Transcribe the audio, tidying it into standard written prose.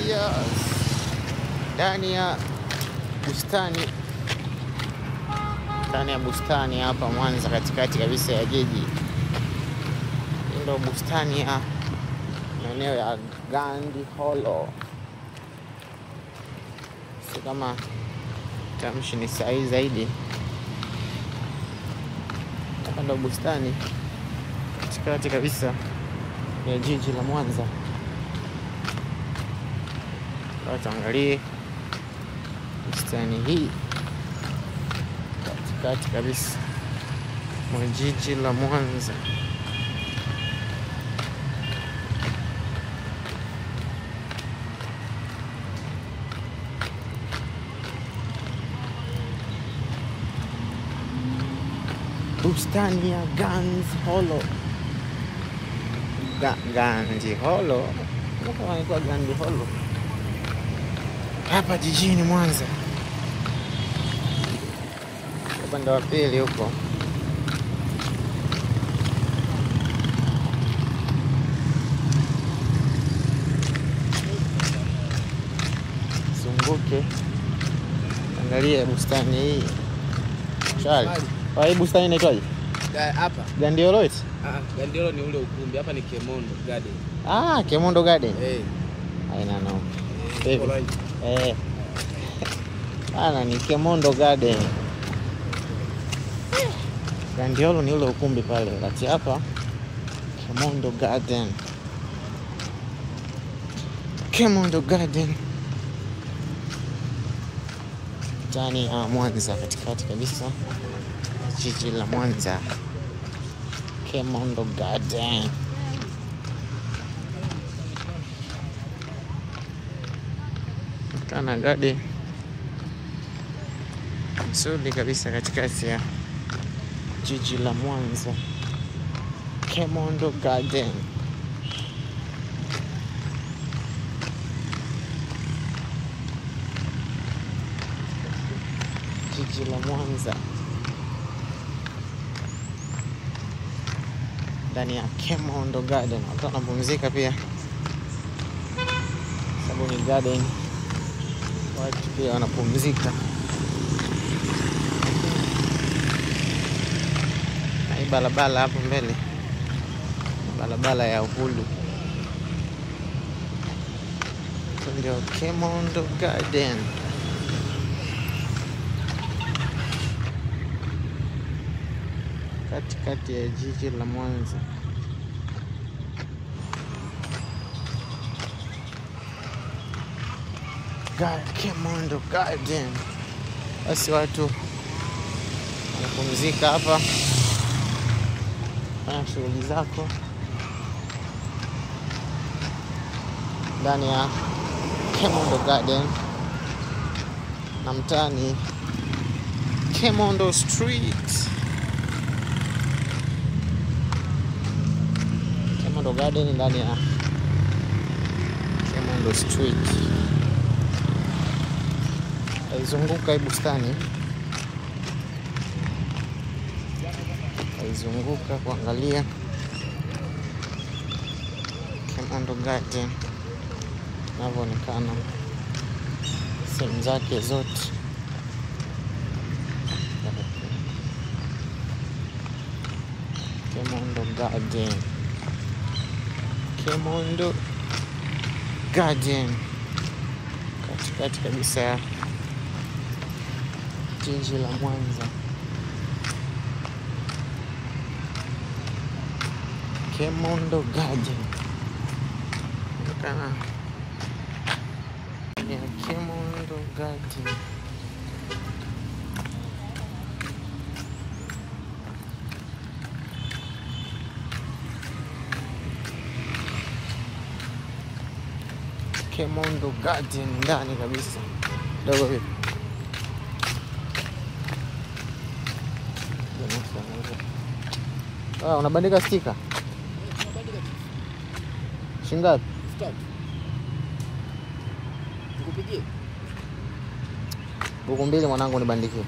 Yes. Ndani ya bustani hapa Mwanza, katikati kabisa ya jiji. Ndio bustani ya maeneo ya Gandhi Hollow. Si kama tamshi ni sahihi zaidi. Hapa ndio bustani katikati kabisa ya jiji la Mwanza. Tuangalie bustani hii katikati kabisa mwa jiji la Mwanza. Bustani ya Gandhi Hollow. Gandhi Hollow. Mbona inaitwa Gandhi Hollow? Hapa jijini Mwanza. Upande wa pili huko. Zunguke. Angalia bustani hii. Chali. Hii bustani inaitwaje? Hapa. Gandhi Hollow? Gandhi Hollow ni ule ukumbi. Hapa ni Kemondo Garden. Kemondo Garden. Haina no. Ni Kemondo Garden. Gandhi Hollow ni ule ukumbi pale. Kati hapa Kemondo Garden. Kemondo Garden. Tani ya Mwanza, katikati kabisa jiji la Mwanza. Kemondo Garden. Kana garden nzuri kabisa katikati ya jiji la Mwanza. Kemondo Garden. Jiji la Mwanza. Ndani ya Kemondo Garden. Watu wanapumzika pia, sababu ni garden. Watu pia wanapumzika. Na hii barabara hapo mbele, barabara ya Uhuru. Ndio Kemondo Garden. Katikati ya jiji la Mwanza. Kemondo Garden. Basi watu wanapumzika hapa, fanya shughuli zako ndani ya Kemondo Garden na mtaani Kemondo Street. Kemondo Garden ndani ya Kemondo Street. Aizunguka bustani. Aizunguka kuangalia Kemondo Garden inavyoonekana sehemu zake zote. Kemondo Garden. Kemondo Garden. Katikati kabisa ya jiji la Mwanza. Kemondo Garden. Kana ya Kemondo Garden. Kemondo Garden ndani kabisa. Dogo vipi? Unabandika stika? Shingapi? Nikupigie? Buku mbili mwanangu nibandikie.